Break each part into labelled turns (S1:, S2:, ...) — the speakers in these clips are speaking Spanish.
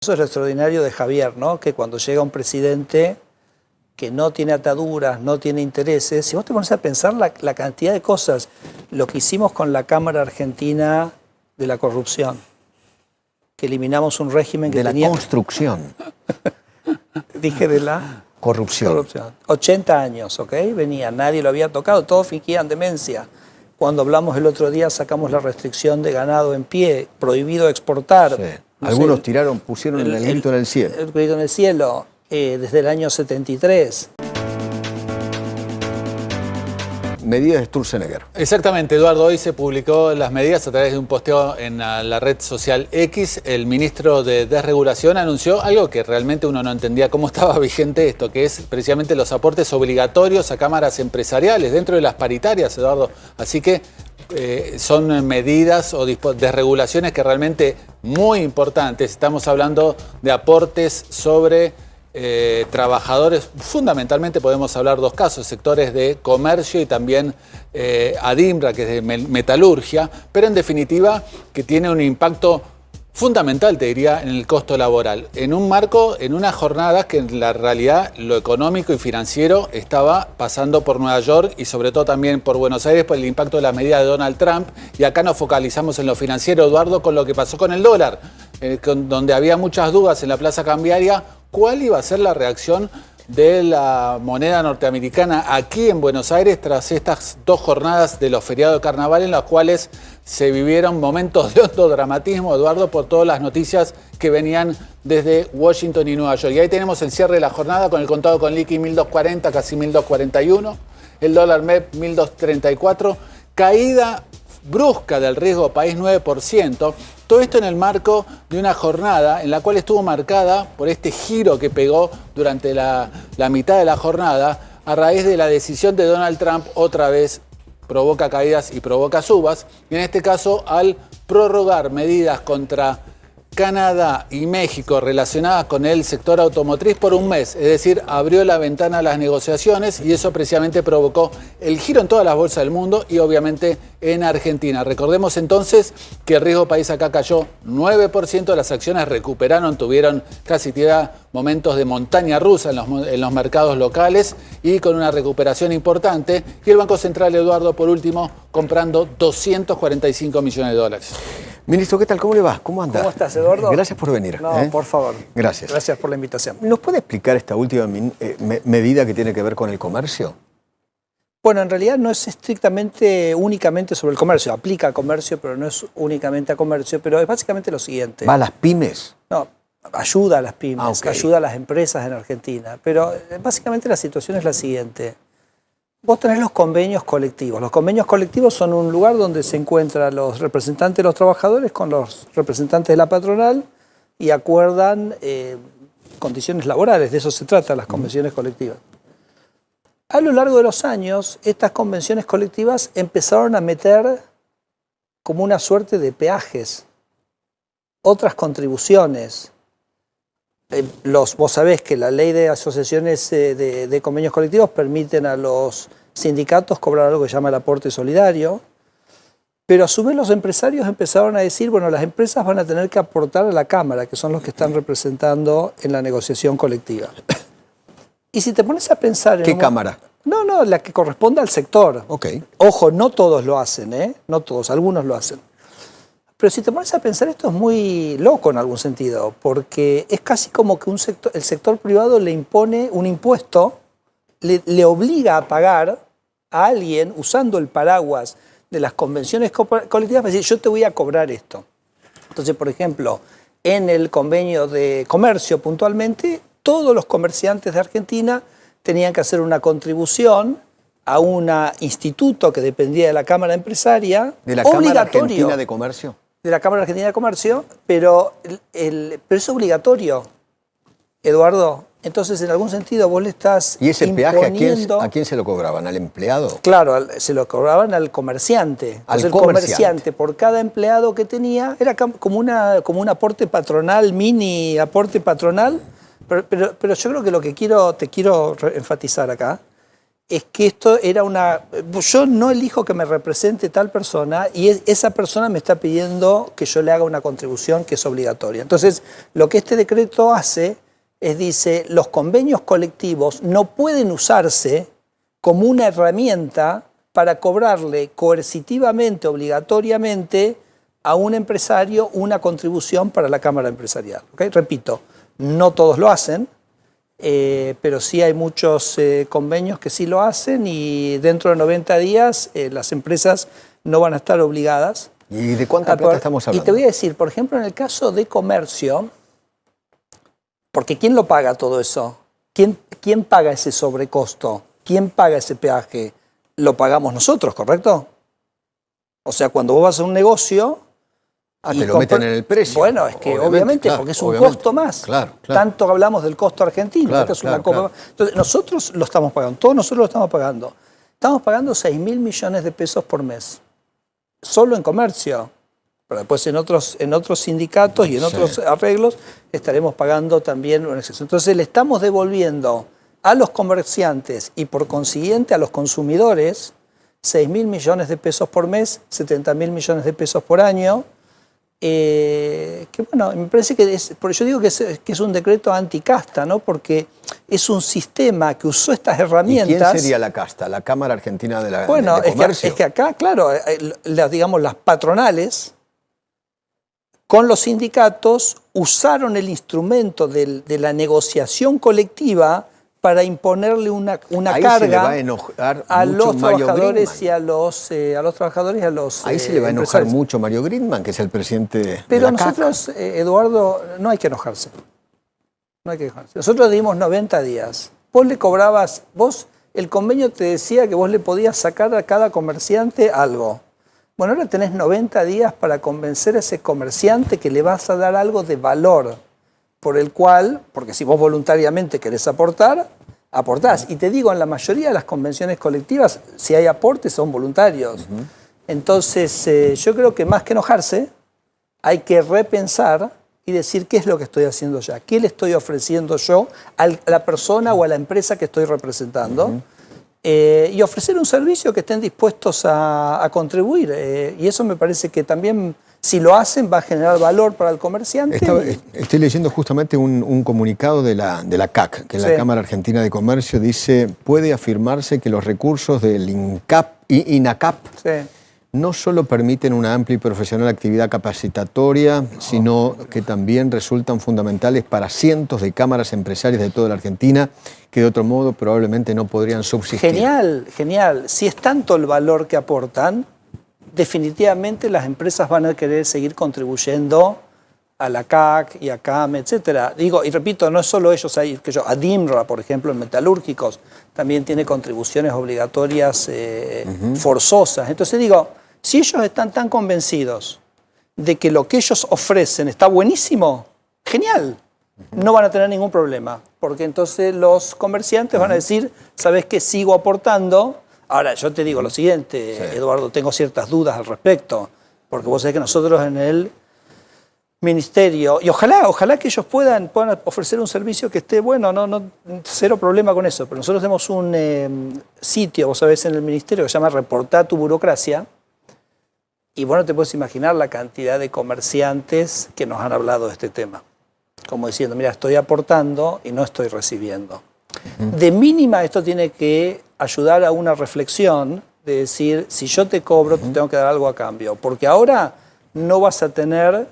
S1: Eso es lo extraordinario de Javier, ¿no? Que cuando llega un presidente que no tiene ataduras, no tiene intereses, si vos te pones a pensar la cantidad de cosas, lo que hicimos con la Cámara Argentina de la Corrupción, que eliminamos un régimen que
S2: de
S1: tenía...
S2: la construcción.
S1: Dije de la...
S2: Corrupción.
S1: 80 años, ¿ok? Venía, nadie lo había tocado, todos fingían demencia. Cuando hablamos el otro día sacamos la restricción de ganado en pie, prohibido exportar.
S2: Sí.
S1: No
S2: Algunos
S1: sé,
S2: pusieron el grito en el cielo.
S1: El grito en el cielo, desde el año 73.
S2: Medidas de Sturzenegger.
S3: Exactamente, Eduardo. Hoy se publicó las medidas a través de un posteo en la red social X. El ministro de Desregulación anunció algo que realmente uno no entendía cómo estaba vigente esto, que es precisamente los aportes obligatorios a cámaras empresariales dentro de las paritarias, Eduardo. Así que son medidas o desregulaciones que realmente muy importantes. Estamos hablando de aportes sobre trabajadores, fundamentalmente podemos hablar dos casos, sectores de comercio y también ADIMRA, que es de metalurgia, pero en definitiva que tiene un impacto fundamental, te diría, en el costo laboral, en un marco, en unas jornadas que en la realidad lo económico y financiero estaba pasando por Nueva York y sobre todo también por Buenos Aires por el impacto de las medidas de Donald Trump, y acá nos focalizamos en lo financiero, Eduardo, con lo que pasó con el dólar, donde había muchas dudas en la plaza cambiaria. ¿Cuál iba a ser la reacción de la moneda norteamericana aquí en Buenos Aires tras estas dos jornadas de los feriados de carnaval en las cuales se vivieron momentos de hondo dramatismo, Eduardo, por todas las noticias que venían desde Washington y Nueva York? Y ahí tenemos el cierre de la jornada con el contado con liqui 1240, casi 1241, el dólar MEP 1234, caída brusca del riesgo país 9%. Todo esto en el marco de una jornada en la cual estuvo marcada por este giro que pegó durante la mitad de la jornada a raíz de la decisión de Donald Trump, otra vez provoca caídas y provoca subas, y en este caso al prorrogar medidas contra Canadá y México relacionadas con el sector automotriz por un mes, es decir, abrió la ventana a las negociaciones y eso precisamente provocó el giro en todas las bolsas del mundo y obviamente en Argentina. Recordemos entonces que el riesgo país acá cayó 9%, las acciones recuperaron, tuvieron casi momentos de montaña rusa en los mercados locales y con una recuperación importante, y el Banco Central, Eduardo, por último, comprando 245 millones de dólares.
S2: Ministro, ¿qué tal? ¿Cómo le va? ¿Cómo anda?
S1: ¿Cómo estás, Eduardo?
S2: Gracias por venir.
S1: No, por favor.
S2: Gracias.
S1: Gracias por la invitación.
S2: ¿Nos puede explicar esta última medida que tiene que ver con el comercio?
S1: Bueno, en realidad no es únicamente sobre el comercio. Aplica a comercio, pero no es únicamente a comercio. Pero es básicamente lo siguiente.
S2: ¿Va a las pymes?
S1: No, ayuda a las pymes,
S2: Okay.
S1: ayuda a las empresas en Argentina. Pero básicamente la situación es la siguiente. Vos tenés los convenios colectivos. Los convenios colectivos son un lugar donde se encuentran los representantes de los trabajadores con los representantes de la patronal y acuerdan condiciones laborales. De eso se trata, las convenciones colectivas. A lo largo de los años, estas convenciones colectivas empezaron a meter como una suerte de peajes, otras contribuciones. Vos sabés que la ley de asociaciones de convenios colectivos permiten a los sindicatos cobrar algo que se llama el aporte solidario, pero a su vez los empresarios empezaron a decir, bueno, las empresas van a tener que aportar a la Cámara, que son los que están representando en la negociación colectiva. Y si te pones a pensar...
S2: ¿Qué Cámara?
S1: No, la que corresponde al sector.
S2: Ok.
S1: Ojo, no todos lo hacen, ¿eh? No todos, algunos lo hacen. Pero si te pones a pensar, esto es muy loco en algún sentido, porque es casi como que el sector privado le impone un impuesto, le obliga a pagar a alguien usando el paraguas de las convenciones colectivas para decir, yo te voy a cobrar esto. Entonces, por ejemplo, en el convenio de comercio puntualmente, todos los comerciantes de Argentina tenían que hacer una contribución a un instituto que dependía de la Cámara Empresaria,
S2: ¿De la Cámara Argentina de Comercio?
S1: De la Cámara Argentina de Comercio, pero es obligatorio, Eduardo. Entonces, en algún sentido, vos le estás
S2: ¿Y ese
S1: imponiendo...
S2: peaje a quién se lo cobraban? ¿Al empleado?
S1: Claro, se lo cobraban al comerciante. Entonces, el comerciante, por cada empleado que tenía, era como un aporte patronal, mini aporte patronal. Pero yo creo que lo que te quiero enfatizar acá es que esto era una... Yo no elijo que me represente tal persona y esa persona me está pidiendo que yo le haga una contribución que es obligatoria. Entonces, lo que este decreto hace es, dice, los convenios colectivos no pueden usarse como una herramienta para cobrarle coercitivamente, obligatoriamente, a un empresario una contribución para la Cámara Empresarial. ¿Okay? Repito, no todos lo hacen, pero sí hay muchos convenios que sí lo hacen y dentro de 90 días las empresas no van a estar obligadas.
S2: ¿Y de cuánta plata estamos hablando?
S1: Y te voy a decir, por ejemplo, en el caso de comercio, porque ¿quién lo paga todo eso? ¿Quién paga ese sobrecosto? ¿Quién paga ese peaje? Lo pagamos nosotros, ¿correcto? O sea, cuando vos vas a un negocio...
S2: te lo meten en el precio.
S1: Bueno, es que obviamente claro, porque es un costo más.
S2: Claro.
S1: Tanto hablamos del costo argentino, que es una copa. Entonces, nosotros lo estamos pagando, todos nosotros lo estamos pagando. Estamos pagando 6.000 millones de pesos por mes. Solo en comercio. Pero después en otros sindicatos y en otros arreglos estaremos pagando también un exceso. Entonces le estamos devolviendo a los comerciantes y por consiguiente a los consumidores 6.000 millones de pesos por mes, 70.000 millones de pesos por año. Que bueno, me parece que por eso digo que es un decreto anticasta, ¿no? Porque es un sistema que usó estas herramientas.
S2: ¿Y quién sería la casta? ¿La Cámara Argentina de
S1: Bueno,
S2: de Comercio?
S1: Es que acá, claro, digamos las patronales con los sindicatos usaron el instrumento de la negociación colectiva para imponerle una carga
S2: se le va a enojar
S1: a
S2: mucho
S1: los
S2: Mario
S1: trabajadores
S2: Gridman.
S1: y a los trabajadores y a los
S2: Ahí se le va a enojar
S1: empresarios.
S2: mucho Mario Gridman, que es el presidente de
S1: Pero
S2: la CAC.
S1: nosotros, Eduardo, no hay que enojarse. No hay que enojarse. Nosotros dimos 90 días. Vos le cobrabas, el convenio te decía que vos le podías sacar a cada comerciante algo. Bueno, ahora tenés 90 días para convencer a ese comerciante que le vas a dar algo de valor por el cual, porque si vos voluntariamente querés aportar, aportás. Y te digo, en la mayoría de las convenciones colectivas, si hay aportes, son voluntarios. Entonces, yo creo que más que enojarse, hay que repensar y decir qué es lo que estoy haciendo ya, qué le estoy ofreciendo yo a la persona o a la empresa que estoy representando. Y ofrecer un servicio que estén dispuestos a contribuir. Y eso me parece que también, si lo hacen, va a generar valor para el comerciante.
S2: Estoy leyendo justamente un comunicado de la CAC, que es la Cámara Argentina de Comercio, dice: puede afirmarse que los recursos del INACAP no solo permiten una amplia y profesional actividad capacitatoria, sino que también resultan fundamentales para cientos de cámaras empresarias de toda la Argentina que de otro modo probablemente no podrían subsistir.
S1: Genial, genial. Si es tanto el valor que aportan, definitivamente las empresas van a querer seguir contribuyendo a la CAC y a CAM, etc. Digo, y repito, no es solo ellos, ADIMRA, por ejemplo, en metalúrgicos, también tiene contribuciones obligatorias forzosas. Entonces digo, si ellos están tan convencidos de que lo que ellos ofrecen está buenísimo, genial, no van a tener ningún problema, porque entonces los comerciantes van a decir, ¿sabes qué? Sigo aportando. Ahora, yo te digo lo siguiente, Eduardo, tengo ciertas dudas al respecto, porque vos sabés que nosotros en el ministerio, y ojalá que ellos puedan ofrecer un servicio que esté bueno, cero problema con eso, pero nosotros tenemos un sitio, vos sabés, en el ministerio que se llama Reportá tu burocracia, y bueno, te puedes imaginar la cantidad de comerciantes que nos han hablado de este tema, como diciendo, mira, estoy aportando y no estoy recibiendo. De mínima esto tiene que ayudar a una reflexión de decir, si yo te cobro, te tengo que dar algo a cambio, porque ahora no vas a tener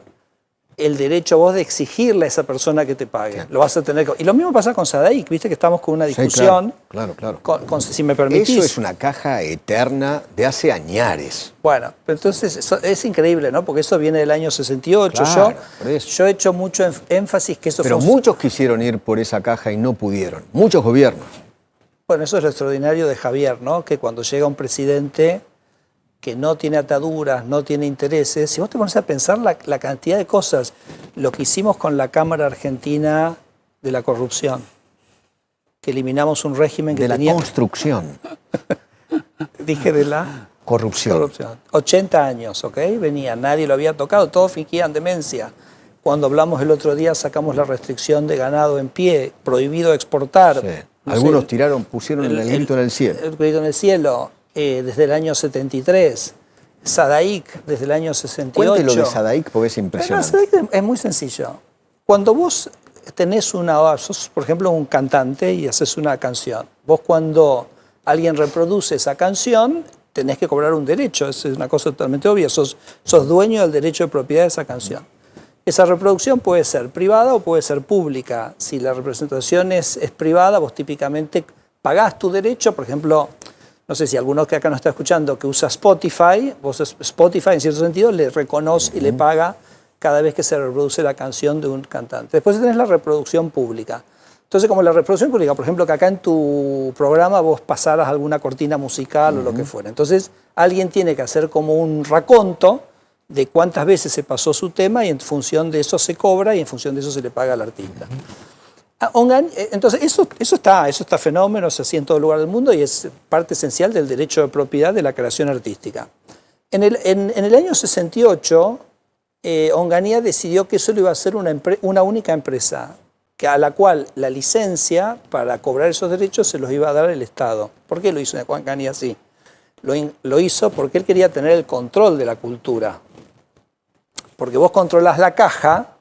S1: el derecho vos de exigirle a esa persona que te pague. Lo vas a tener. Y lo mismo pasa con SADAIC, viste que estamos con una discusión.
S2: Claro.
S1: Si me permitís.
S2: Eso es una caja eterna de hace añares.
S1: Bueno, pero entonces es increíble, ¿no? Porque eso viene del año 68.
S2: Claro,
S1: yo he hecho mucho énfasis que eso
S2: Pero muchos quisieron ir por esa caja y no pudieron. Muchos gobiernos.
S1: Bueno, eso es lo extraordinario de Javier, ¿no? Que cuando llega un presidente que no tiene ataduras, no tiene intereses, si vos te pones a pensar la cantidad de cosas, lo que hicimos con la Cámara Argentina de la Corrupción, que eliminamos un régimen que tenía...
S2: De la construcción.
S1: Dije de la...
S2: Corrupción.
S1: 80 años, ¿ok? Venía, nadie lo había tocado, todos fingían demencia. Cuando hablamos el otro día, sacamos la restricción de ganado en pie, prohibido exportar.
S2: Algunos pusieron el grito en el cielo.
S1: El grito en el cielo desde el año 73. Sadaic desde el año 68.
S2: Cuéntelo de Sadaic porque es impresionante.
S1: Pero Sadaic es muy sencillo. Cuando vos sos, por ejemplo, un cantante y haces una canción, vos cuando alguien reproduce esa canción, tenés que cobrar un derecho. Es una cosa totalmente obvia. Sos dueño del derecho de propiedad de esa canción. Esa reproducción puede ser privada o puede ser pública. Si la representación es privada, vos típicamente pagás tu derecho. Por ejemplo, no sé si alguno que acá nos está escuchando que usa Spotify, Spotify en cierto sentido le reconoce y le paga cada vez que se reproduce la canción de un cantante. Después tenés la reproducción pública. Entonces, como la reproducción pública, por ejemplo, que acá en tu programa vos pasaras alguna cortina musical o lo que fuera. Entonces, alguien tiene que hacer como un raconto de cuántas veces se pasó su tema y en función de eso se cobra y en función de eso se le paga al artista. Entonces, eso está fenómeno, es así en todo lugar del mundo y es parte esencial del derecho de propiedad de la creación artística. En el año 68, Onganía decidió que eso lo iba a hacer una única empresa, a la cual la licencia para cobrar esos derechos se los iba a dar el Estado. ¿Por qué lo hizo Onganía así? Lo hizo porque él quería tener el control de la cultura. Porque vos controlás la caja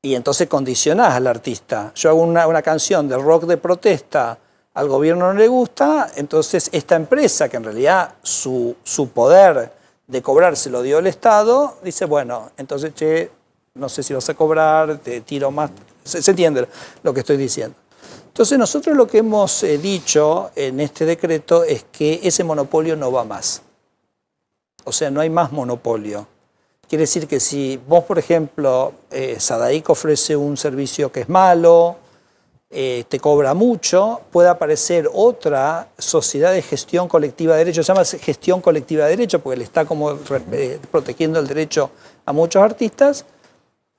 S1: y entonces condicionás al artista. Yo hago una canción de rock de protesta, al gobierno no le gusta, entonces esta empresa, que en realidad su poder de cobrar se lo dio el Estado, dice, bueno, entonces, no sé si vas a cobrar, te tiro más. ¿Se entiende lo que estoy diciendo? Entonces nosotros lo que hemos dicho en este decreto es que ese monopolio no va más. O sea, no hay más monopolio. Quiere decir que si vos, por ejemplo, Sadaic ofrece un servicio que es malo, te cobra mucho, puede aparecer otra sociedad de gestión colectiva de derechos, se llama gestión colectiva de derechos, porque le está como protegiendo el derecho a muchos artistas.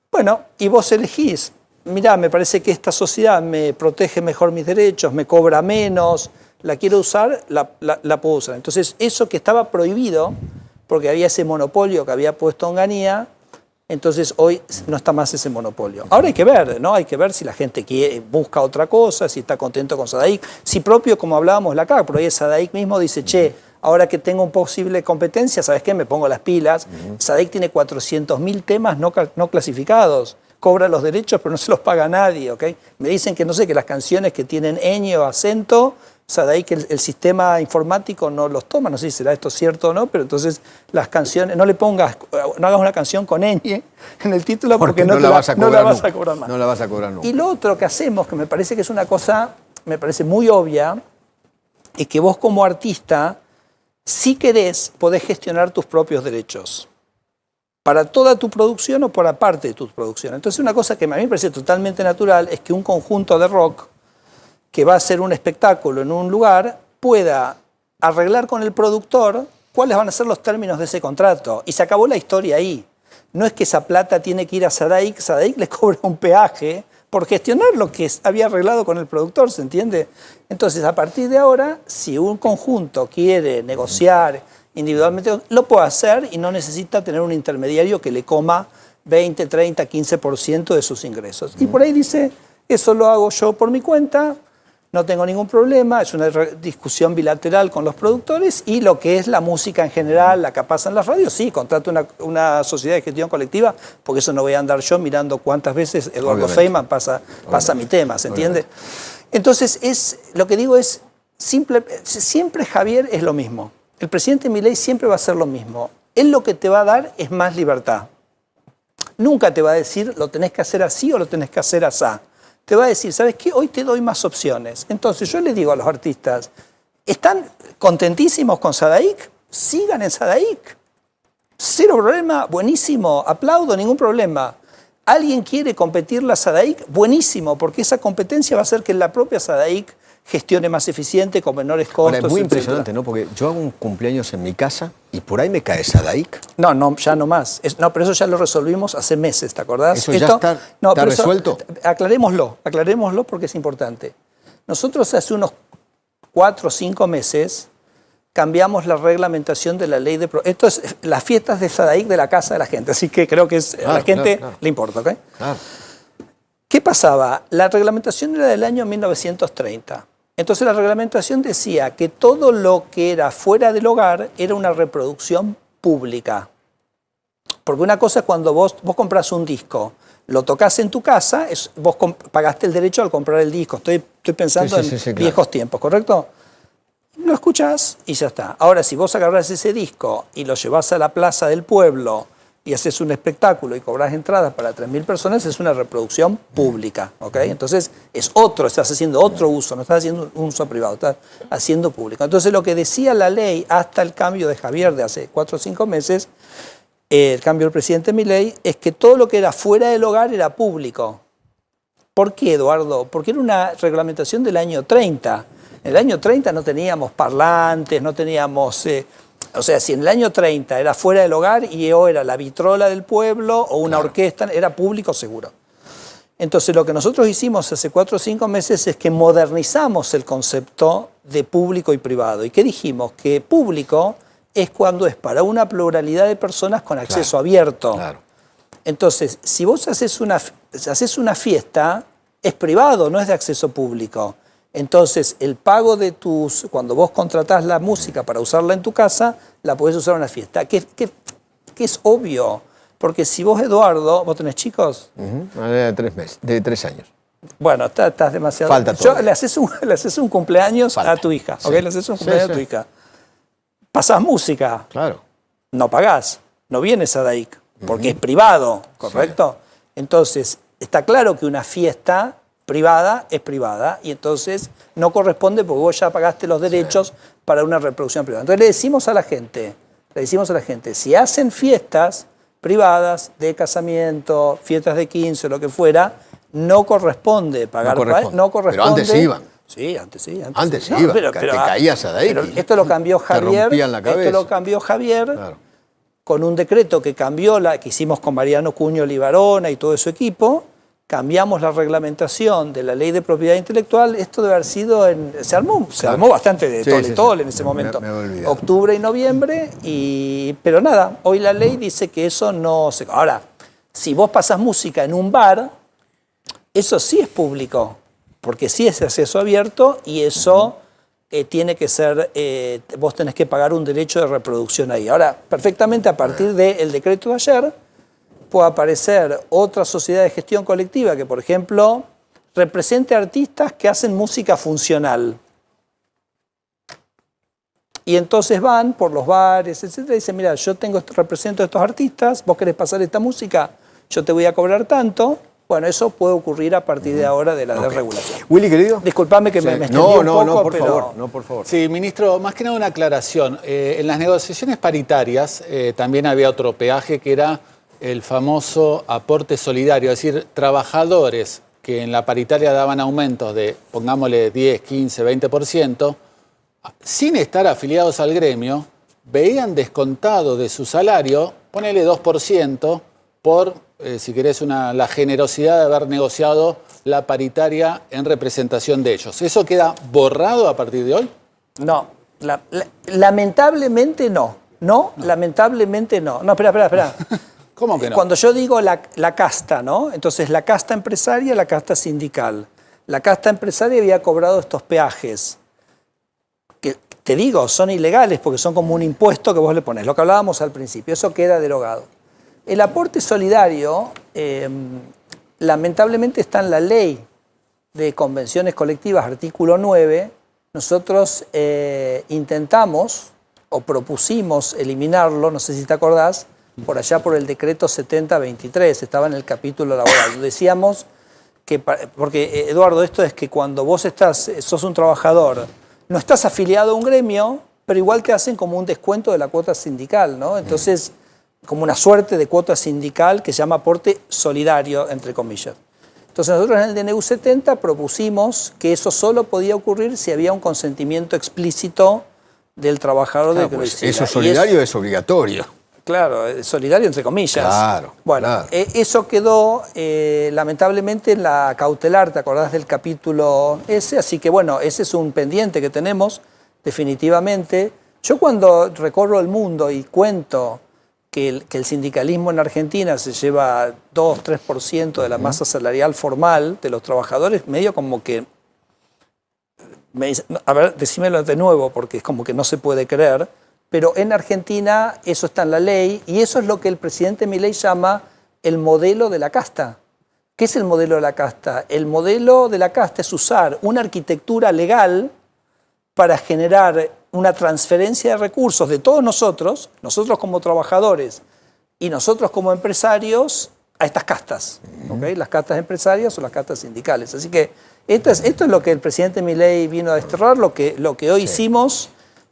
S1: Bueno, y vos elegís, mirá, me parece que esta sociedad me protege mejor mis derechos, me cobra menos, la quiero usar, la puedo usar. Entonces, eso que estaba prohibido, porque había ese monopolio que había puesto Onganía, entonces hoy no está más ese monopolio. Ahora hay que ver, ¿no? Hay que ver si la gente busca otra cosa, si está contento con Sadaic, si propio, como hablábamos la acá, por ahí Sadaic mismo dice, ahora que tengo un posible competencia, ¿sabes qué? Me pongo las pilas. Sadaic tiene 400.000 temas no clasificados. Cobra los derechos, pero no se los paga a nadie, ¿ok? Me dicen que, no sé, que las canciones que tienen ñ o acento, Sadaic, el sistema informático no los toma, no sé si será esto cierto o no, pero entonces las canciones, no hagas una canción con ñ en el título porque no la vas a cobrar más.
S2: No la vas a cobrar nunca.
S1: Y lo otro que hacemos, que me parece que es una cosa, me parece muy obvia, es que vos como artista, si querés, podés gestionar tus propios derechos para toda tu producción o para parte de tu producción. Entonces una cosa que a mí me parece totalmente natural es que un conjunto de rock que va a hacer un espectáculo en un lugar pueda arreglar con el productor cuáles van a ser los términos de ese contrato. Y se acabó la historia ahí. No es que esa plata tiene que ir a Sadaic, Sadaic le cobra un peaje por gestionar lo que había arreglado con el productor, ¿se entiende? Entonces, a partir de ahora, si un conjunto quiere negociar individualmente, lo puede hacer y no necesita tener un intermediario que le coma 20, 30, 15% de sus ingresos. Y por ahí dice, eso lo hago yo por mi cuenta, no tengo ningún problema, es una discusión bilateral con los productores y lo que es la música en general, la que pasa en las radios, sí, contrato una sociedad de gestión colectiva, porque eso no voy a andar yo mirando cuántas veces Eduardo Feynman pasa mi tema, ¿se entiende? Entonces, lo que digo es, siempre Javier es lo mismo. El presidente Milei siempre va a hacer lo mismo. Él lo que te va a dar es más libertad. Nunca te va a decir, lo tenés que hacer así o lo tenés que hacer asá. Te va a decir, ¿sabes qué? Hoy te doy más opciones. Entonces yo le digo a los artistas, ¿están contentísimos con Sadaic? Sigan en Sadaic. Cero problema, buenísimo, aplaudo, ningún problema. ¿Alguien quiere competir la Sadaic? Buenísimo, porque esa competencia va a hacer que la propia Sadaic gestione más eficiente, con menores costos.
S2: Ahora, es muy impresionante, ¿no? Porque yo hago un cumpleaños en mi casa y por ahí me cae Sadaic.
S1: No, ya no más. No, pero eso ya lo resolvimos hace meses, ¿te acordás?
S2: ¿Eso ya está resuelto?
S1: Aclarémoslo porque es importante. Nosotros hace unos 4 o 5 meses cambiamos la reglamentación de la ley de... Esto es las fiestas de Sadaic de la casa de la gente, así que creo que a la gente le importa, ¿ok?
S2: Claro.
S1: ¿Qué pasaba? La reglamentación era del año 1930. Entonces la reglamentación decía que todo lo que era fuera del hogar era una reproducción pública. Porque una cosa es cuando vos compras un disco, lo tocas en tu casa, vos pagaste el derecho al comprar el disco. Estoy pensando en viejos tiempos, ¿correcto? Lo escuchás y ya está. Ahora, si vos agarrás ese disco y lo llevás a la plaza del pueblo y haces un espectáculo y cobrás entradas para 3.000 personas, es una reproducción pública, ¿ok? Entonces, estás haciendo otro uso, no estás haciendo un uso privado, estás haciendo público. Entonces, lo que decía la ley hasta el cambio de Javier de hace 4 o 5 meses, el cambio del presidente Milei, es que todo lo que era fuera del hogar era público. ¿Por qué, Eduardo? Porque era una reglamentación del año 30. En el año 30 no teníamos parlantes, no teníamos... o sea, si en el año 30 era fuera del hogar y o era la vitrola del pueblo o una orquesta, era público seguro. Entonces lo que nosotros hicimos hace 4 o 5 meses es que modernizamos el concepto de público y privado. ¿Y qué dijimos? Que público es cuando es para una pluralidad de personas con acceso abierto. Claro. Entonces, si vos haces una fiesta, es privado, no es de acceso público. Entonces, el pago de cuando vos contratás la música para usarla en tu casa, la podés usar en una fiesta. Que es obvio, porque si vos, Eduardo, ¿vos tenés chicos?
S2: De 3 años.
S1: Bueno, estás demasiado...
S2: Falta todo.
S1: Le haces un cumpleaños a tu hija, ¿ok? Le haces un cumpleaños a tu hija. Pasás música.
S2: Claro.
S1: No pagás, no vienes a DAIC, porque es privado, ¿correcto? Sí. Entonces, está claro que una fiesta privada es privada y entonces no corresponde porque vos ya pagaste los derechos para una reproducción privada. Entonces le decimos a la gente, si hacen fiestas privadas de casamiento, fiestas de 15, lo que fuera, no corresponde pagar. No corresponde.
S2: Pero antes iban.
S1: Sí, antes sí.
S2: Antes iba, te caías a DAIC.
S1: Pero esto lo cambió Javier.
S2: Te rompían la cabeza.
S1: Esto lo cambió Javier con un decreto que cambió, que hicimos con Mariano Cuño Libarona y todo su equipo. Cambiamos la reglamentación de la ley de propiedad intelectual. Esto debe haber sido se armó bastante de tole en ese momento. Me octubre y noviembre. Pero nada, hoy la ley dice que eso no se... Ahora, si vos pasás música en un bar, eso sí es público. Porque sí es acceso abierto y eso tiene que ser, vos tenés que pagar un derecho de reproducción ahí. Ahora, perfectamente a partir del decreto de ayer, puede aparecer otra sociedad de gestión colectiva que, por ejemplo, represente artistas que hacen música funcional. Y entonces van por los bares, etcétera, y dicen, mira, yo represento a estos artistas, vos querés pasar esta música, yo te voy a cobrar tanto. Bueno, eso puede ocurrir a partir de ahora de la desregulación.
S2: Willy, querido.
S1: Disculpame que me extendí un poco,
S2: No, por favor.
S3: Sí, ministro, más que nada una aclaración. En las negociaciones paritarias también había otro peaje que era el famoso aporte solidario, es decir, trabajadores que en la paritaria daban aumentos de, pongámosle, 10, 15, 20%, sin estar afiliados al gremio, veían descontado de su salario, ponele 2%, por, si querés, la generosidad de haber negociado la paritaria en representación de ellos. ¿Eso queda borrado a partir de hoy?
S1: No, lamentablemente no. No, lamentablemente no. No, espera.
S3: ¿Cómo que no?
S1: Cuando yo digo la casta, ¿no? Entonces la casta empresaria, la casta sindical. La casta empresaria había cobrado estos peajes, que te digo, son ilegales porque son como un impuesto que vos le pones. Lo que hablábamos al principio, eso queda derogado. El aporte solidario, lamentablemente, está en la ley de convenciones colectivas, artículo 9. Nosotros intentamos o propusimos eliminarlo, no sé si te acordás, por allá por el decreto 7023, estaba en el capítulo laboral. Decíamos que, porque Eduardo, esto es que cuando vos sos un trabajador, no estás afiliado a un gremio, pero igual te hacen como un descuento de la cuota sindical, ¿no? Entonces, como una suerte de cuota sindical que se llama aporte solidario, entre comillas. Entonces nosotros en el DNU 70 propusimos que eso solo podía ocurrir si había un consentimiento explícito del trabajador de que lo hiciera.
S2: Eso solidario es obligatorio.
S1: Claro, solidario entre comillas.
S2: Claro.
S1: Bueno, claro. Eso quedó lamentablemente en la cautelar, ¿te acordás del capítulo ese? Así que bueno, ese es un pendiente que tenemos definitivamente. Yo cuando recorro el mundo y cuento que el sindicalismo en Argentina se lleva 2-3% de la masa salarial formal de los trabajadores, medio como que... A ver, decímelo de nuevo, porque es como que no se puede creer, pero en Argentina eso está en la ley y eso es lo que el presidente Milei llama el modelo de la casta. ¿Qué es el modelo de la casta? El modelo de la casta es usar una arquitectura legal para generar una transferencia de recursos de todos nosotros como trabajadores y nosotros como empresarios, a estas castas, ¿okay? Las castas empresarias o las castas sindicales. Así que esto es lo que el presidente Milei vino a desterrar. Lo que hoy hicimos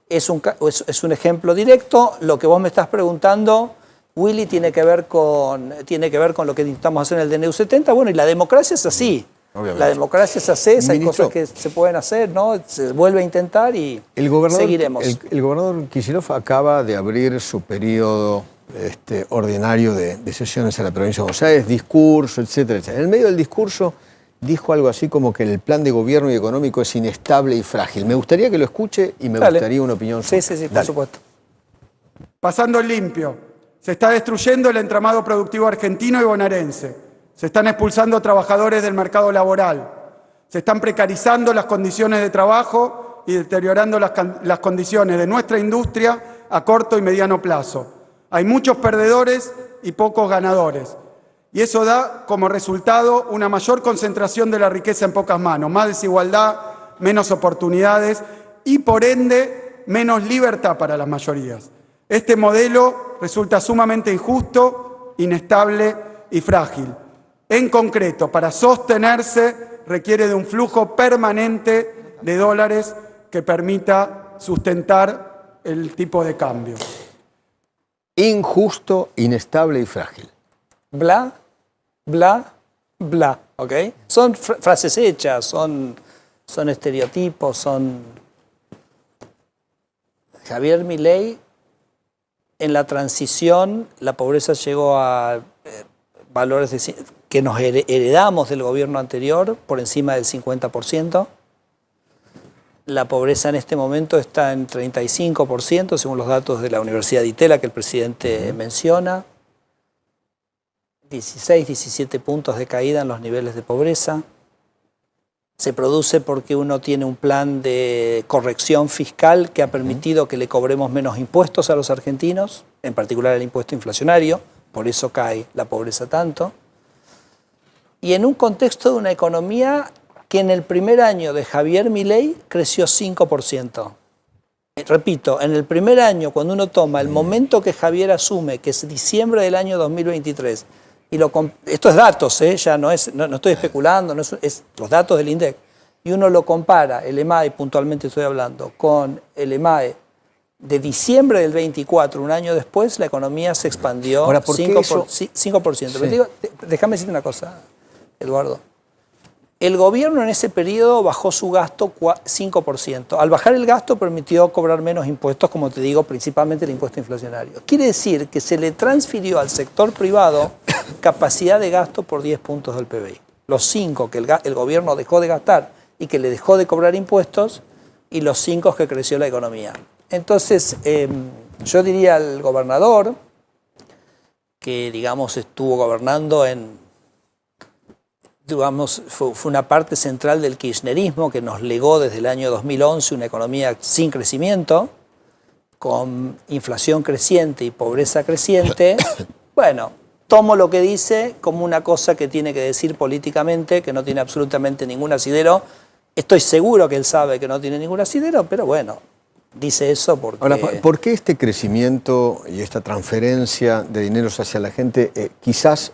S1: es un ejemplo directo. Lo que vos me estás preguntando, Willy, tiene que ver con lo que intentamos hacer en el DNU 70. Bueno, y la democracia es así. Obviamente. La democracia es así, hay cosas que se pueden hacer, ¿no? Se vuelve a intentar y seguiremos.
S2: El gobernador Kicillof acaba de abrir su periodo ordinario de sesiones en la provincia de Buenos Aires, discurso, etcétera, etcétera. En el medio del discurso dijo algo así como que el plan de gobierno y económico es inestable y frágil. Me gustaría que lo escuche y me gustaría una opinión sobre eso.
S1: Sí, por supuesto.
S4: Pasando limpio, se está destruyendo el entramado productivo argentino y bonaerense. Se están expulsando trabajadores del mercado laboral. Se están precarizando las condiciones de trabajo y deteriorando las condiciones de nuestra industria a corto y mediano plazo. Hay muchos perdedores y pocos ganadores. Y eso da como resultado una mayor concentración de la riqueza en pocas manos, más desigualdad, menos oportunidades y, por ende, menos libertad para las mayorías. Este modelo resulta sumamente injusto, inestable y frágil. En concreto, para sostenerse requiere de un flujo permanente de dólares que permita sustentar el tipo de cambio.
S2: Injusto, inestable y frágil.
S1: Bla, bla, bla, ¿ok? Son frases hechas, son estereotipos, son... Javier Milei, en la transición, la pobreza llegó a valores que nos heredamos del gobierno anterior, por encima del 50%. La pobreza en este momento está en 35%, según los datos de la Universidad de Itela que el presidente menciona. 16, 17 puntos de caída en los niveles de pobreza. Se produce porque uno tiene un plan de corrección fiscal que ha permitido que le cobremos menos impuestos a los argentinos, en particular el impuesto inflacionario, por eso cae la pobreza tanto. Y en un contexto de una economía que en el primer año de Javier Milei creció 5%. Repito, en el primer año, cuando uno toma el momento que Javier asume, que es diciembre del año 2023, y esto es datos, ya no estoy especulando, es los datos del INDEC, y uno lo compara, el EMAE puntualmente estoy hablando, con el EMAE de diciembre del 24, un año después, la economía se expandió.
S2: Ahora, ¿por qué
S1: 5%.
S2: Sí.
S1: Pero digo, déjame decirte una cosa, Eduardo. El gobierno en ese periodo bajó su gasto 5%. Al bajar el gasto permitió cobrar menos impuestos, como te digo, principalmente el impuesto inflacionario. Quiere decir que se le transfirió al sector privado capacidad de gasto por 10 puntos del PBI. Los 5 que el gobierno dejó de gastar y que le dejó de cobrar impuestos, y los 5 que creció la economía. Entonces, yo diría al gobernador, que digamos estuvo gobernando fue una parte central del kirchnerismo que nos legó desde el año 2011 una economía sin crecimiento, con inflación creciente y pobreza creciente. Bueno, tomo lo que dice como una cosa que tiene que decir políticamente, que no tiene absolutamente ningún asidero. Estoy seguro que él sabe que no tiene ningún asidero, pero bueno, dice eso porque...
S2: Ahora, ¿por qué este crecimiento y esta transferencia de dineros hacia la gente quizás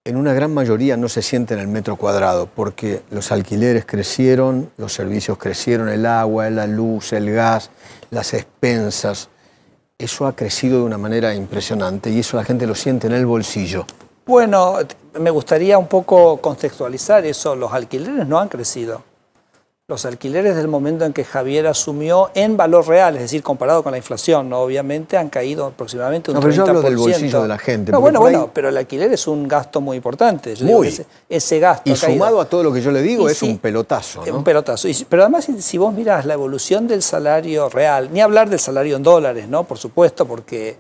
S2: en una gran mayoría no se siente en el metro cuadrado? Porque los alquileres crecieron, los servicios crecieron, el agua, la luz, el gas, las expensas. Eso ha crecido de una manera impresionante y eso la gente lo siente en el bolsillo.
S1: Bueno, me gustaría un poco contextualizar eso. Los alquileres no han crecido. Los alquileres del momento en que Javier asumió en valor real, es decir, comparado con la inflación, ¿no? Obviamente han caído aproximadamente un 30%.
S2: Pero yo hablo del bolsillo de la gente.
S1: No, bueno, pero el alquiler es un gasto muy importante. Yo digo que ese gasto
S2: y
S1: ha caído.
S2: Sumado a todo lo que yo le digo, es un pelotazo, ¿no?
S1: Un pelotazo. Pero además, si vos mirás la evolución del salario real, ni hablar del salario en dólares, ¿no? Por supuesto, porque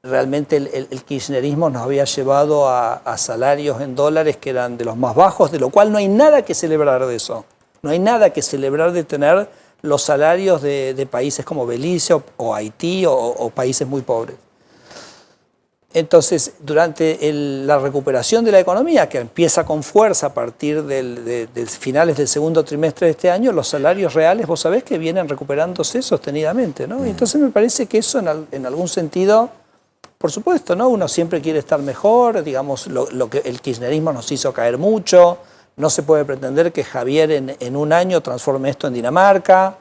S1: realmente el kirchnerismo nos había llevado a salarios en dólares que eran de los más bajos, de lo cual no hay nada que celebrar de eso. No hay nada que celebrar de tener los salarios de países como Belice o Haití o países muy pobres. Entonces, durante la recuperación de la economía, que empieza con fuerza a partir de finales del segundo trimestre de este año, los salarios reales, vos sabés que vienen recuperándose sostenidamente, ¿no? Entonces me parece que eso en algún sentido, por supuesto, ¿no? Uno siempre quiere estar mejor, digamos, lo que el kirchnerismo nos hizo caer mucho, no se puede pretender que Javier en un año transforme esto en Dinamarca,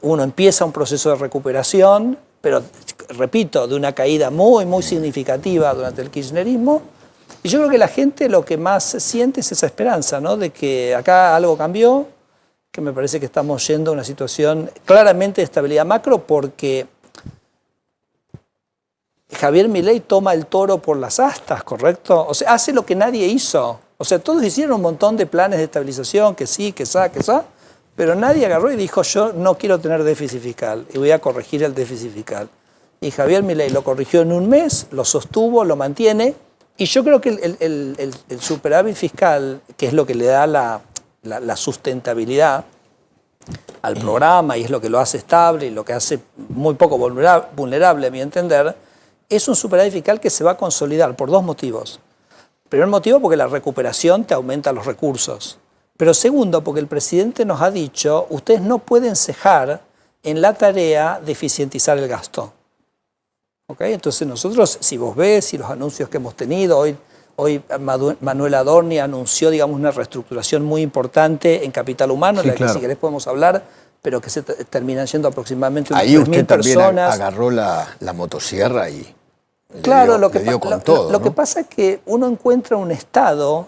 S1: uno empieza un proceso de recuperación, pero repito, de una caída muy, muy significativa durante el kirchnerismo. Y yo creo que la gente lo que más siente es esa esperanza, ¿no? De que acá algo cambió, que me parece que estamos yendo a una situación claramente de estabilidad macro, porque Javier Milei toma el toro por las astas, ¿correcto? O sea, hace lo que nadie hizo. O sea, todos hicieron un montón de planes de estabilización, que sí, que sa, pero nadie agarró y dijo, yo no quiero tener déficit fiscal y voy a corregir el déficit fiscal. Y Javier Milei lo corrigió en un mes, lo sostuvo, lo mantiene, y yo creo que el superávit fiscal, que es lo que le da la sustentabilidad al programa y es lo que lo hace estable y lo que hace muy poco vulnerable, a mi entender, es un superávit fiscal que se va a consolidar por dos motivos. Primer motivo, porque la recuperación te aumenta los recursos. Pero segundo, porque el presidente nos ha dicho, ustedes no pueden cejar en la tarea de eficientizar el gasto. ¿Okay? Entonces nosotros, si vos ves y los anuncios que hemos tenido, hoy Manuel Adorni anunció, digamos, una reestructuración muy importante en capital humano, sí, en la que si querés podemos hablar, pero que se terminan yendo aproximadamente unas 3.000 personas.
S2: Ahí usted también agarró la motosierra y
S1: claro,
S2: le dio con todo.
S1: Lo que pasa es que uno encuentra un Estado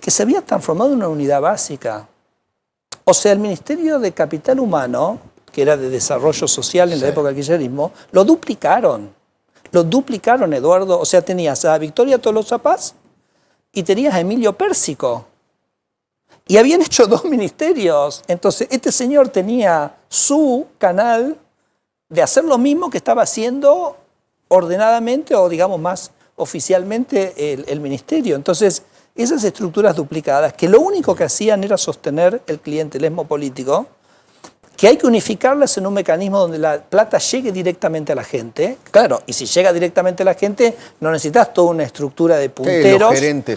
S1: que se había transformado en una unidad básica. O sea, el Ministerio de Capital Humano, que era de Desarrollo Social en la época del kirchnerismo, lo duplicaron. Lo duplicaron, Eduardo. O sea, tenías a Victoria Tolosa Paz y tenías a Emilio Pérsico. Y habían hecho dos ministerios. Entonces, este señor tenía su canal de hacer lo mismo que estaba haciendo ordenadamente o, digamos, más oficialmente el ministerio. Entonces, esas estructuras duplicadas, que lo único que hacían era sostener el clientelismo político, que hay que unificarlas en un mecanismo donde la plata llegue directamente a la gente. Claro, y si llega directamente a la gente, no necesitas toda una estructura de punteros.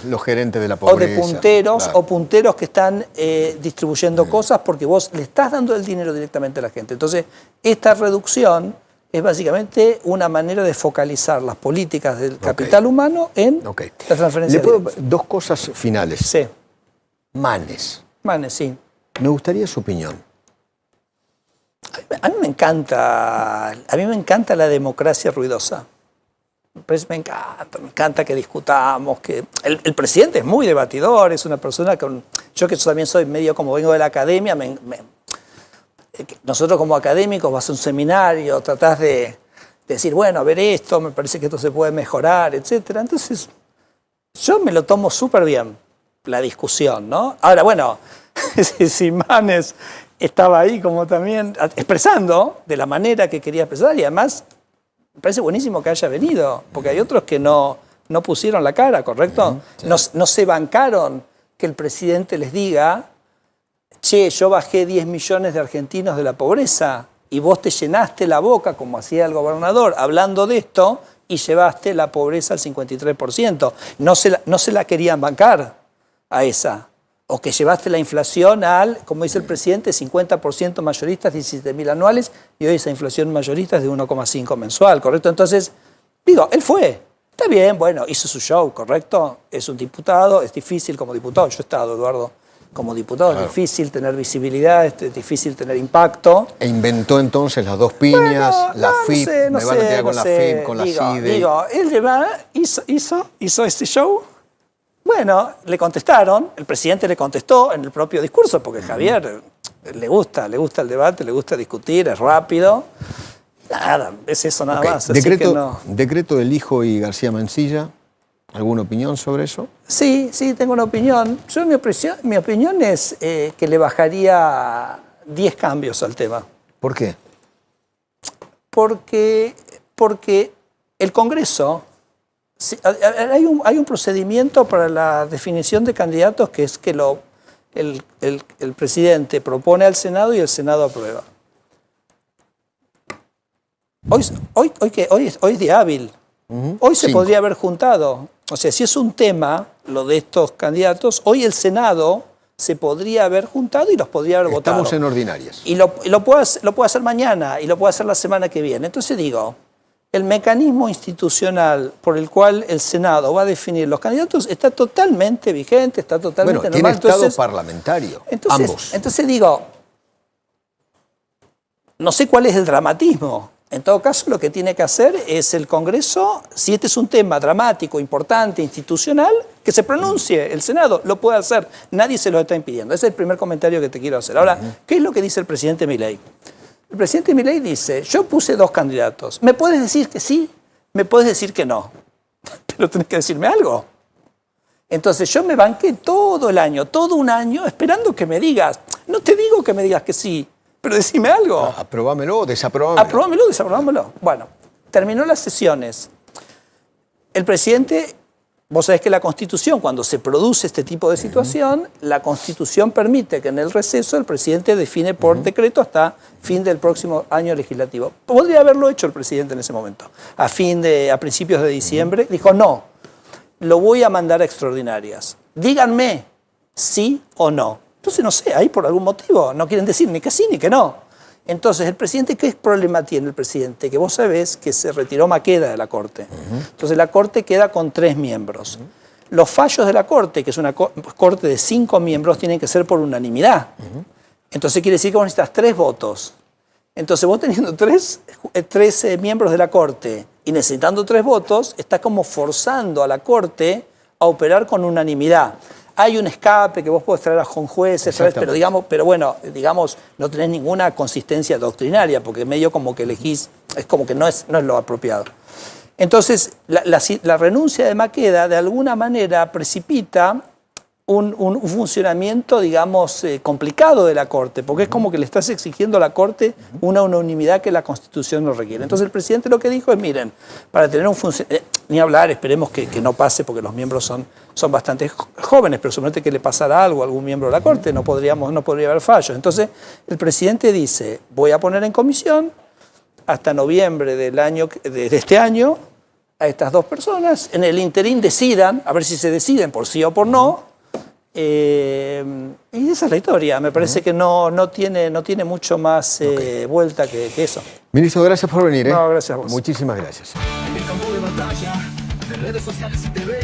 S2: Los gerentes de la pobreza.
S1: O de punteros,
S2: claro.
S1: O punteros que están distribuyendo cosas porque vos le estás dando el dinero directamente a la gente. Entonces, esta reducción es básicamente una manera de focalizar las políticas del capital humano en la transferencia.
S2: Dos cosas finales.
S1: Sí.
S2: Manes,
S1: sí.
S2: Me gustaría su opinión.
S1: A mí me encanta la democracia ruidosa. Pues me encanta que discutamos, que el presidente es muy debatidor, es una persona con... Yo que también soy medio como vengo de la academia, nosotros como académicos vas a un seminario, tratás de decir, bueno, a ver esto, me parece que esto se puede mejorar, etc. Entonces, yo me lo tomo súper bien, la discusión, ¿no? Ahora, bueno, si Manes estaba ahí como también expresando de la manera que quería expresar y además me parece buenísimo que haya venido, porque hay otros que no pusieron la cara, ¿correcto? Sí. No se bancaron que el presidente les diga, che, yo bajé 10 millones de argentinos de la pobreza y vos te llenaste la boca, como hacía el gobernador, hablando de esto y llevaste la pobreza al 53%. No se la querían bancar a esa. O que llevaste la inflación al, como dice el presidente, 50% mayoristas, 17.000 anuales, y hoy esa inflación mayorista es de 1,5 mensual, ¿correcto? Entonces, digo, él fue. Está bien, bueno, hizo su show, ¿correcto? Es un diputado, es difícil como diputado. Yo he estado, Eduardo, como diputado, claro. Es difícil tener visibilidad, es difícil tener impacto.
S2: E inventó entonces las dos piñas, la FIP, me van a tirar con la FIP, con la CIDE.
S1: Digo, él hizo este show. Bueno, le contestaron, el presidente le contestó en el propio discurso, porque Javier le gusta el debate, le gusta discutir, es rápido. Nada, es eso nada más.
S2: Decreto del hijo y García Mansilla, ¿alguna opinión sobre eso?
S1: Sí, tengo una opinión. Mi opinión es que le bajaría 10 cambios al tema.
S2: ¿Por qué?
S1: Porque el Congreso, hay un procedimiento para la definición de candidatos que es que el presidente propone al Senado y el Senado aprueba. Hoy es día hábil. Hoy se podría haber juntado. O sea, si es un tema, lo de estos candidatos, hoy el Senado se podría haber juntado y los podría haber votado.
S2: Estamos en ordinarias.
S1: Y lo puedo hacer mañana y lo puedo hacer la semana que viene. Entonces digo, el mecanismo institucional por el cual el Senado va a definir los candidatos está totalmente vigente, está totalmente normal.
S2: Tiene estado parlamentario, ambos.
S1: Entonces digo, no sé cuál es el dramatismo. En todo caso, lo que tiene que hacer es el Congreso, si este es un tema dramático, importante, institucional, que se pronuncie el Senado. Lo puede hacer, nadie se lo está impidiendo. Ese es el primer comentario que te quiero hacer. Ahora, ¿qué es lo que dice el presidente Milei? El presidente Milei dice, yo puse 2 candidatos. ¿Me puedes decir que sí? ¿Me puedes decir que no? Pero tenés que decirme algo. Entonces yo me banqué todo el año, todo un año, esperando que me digas. No te digo que me digas que sí, pero decime algo.
S2: Aprobámelo o desaprobámelo.
S1: Aprobámelo o desaprobámelo. Bueno, terminó las sesiones. El presidente, vos sabés que la Constitución, cuando se produce este tipo de situación, la Constitución permite que en el receso el presidente define por decreto hasta fin del próximo año legislativo. Podría haberlo hecho el presidente en ese momento. A principios de diciembre, dijo no, lo voy a mandar a extraordinarias. Díganme sí o no. Entonces, no sé, ahí por algún motivo no quieren decir ni que sí ni que no. Entonces, el presidente, ¿qué problema tiene el presidente? Que vos sabés que se retiró Maqueda de la Corte. Entonces, la Corte queda con 3 miembros. Los fallos de la Corte, que es una Corte de 5 miembros, tienen que ser por unanimidad. Entonces, quiere decir que vos necesitas 3 votos. Entonces, vos teniendo 3 miembros de la Corte y necesitando 3 votos, está como forzando a la Corte a operar con unanimidad. Hay un escape que vos podés traer a jueces, pero digamos, no tenés ninguna consistencia doctrinaria, porque medio como que elegís, es como que no es lo apropiado. Entonces, la renuncia de Maqueda de alguna manera precipita un funcionamiento, digamos, complicado de la Corte, porque es como que le estás exigiendo a la Corte una unanimidad que la Constitución no requiere. Entonces el presidente lo que dijo es, miren, para tener un funcionamiento, ni hablar, esperemos que no pase, porque los miembros son bastante jóvenes, pero suponete que le pasara algo a algún miembro de la Corte, no podría haber fallos. Entonces el presidente dice, voy a poner en comisión hasta noviembre de este año a estas 2 personas, en el interín decidan, a ver si se deciden por sí o por no. Y esa es la historia. Me parece que no tiene mucho más vuelta que eso.
S2: Ministro, gracias por venir.
S1: No, gracias a vos.
S2: Muchísimas gracias.
S5: En el campo de batalla, de redes sociales y TV,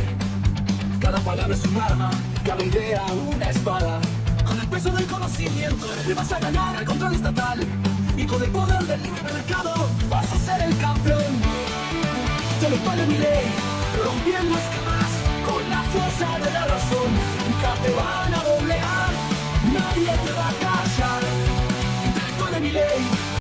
S5: cada palabra es un arma, cada idea una espada. Con el peso del conocimiento le vas a ganar al control estatal, y con el poder del libre mercado vas a ser el campeón. Intelectual Milei, rompiendo esquemas con la fuerza de la razón. Nunca te van a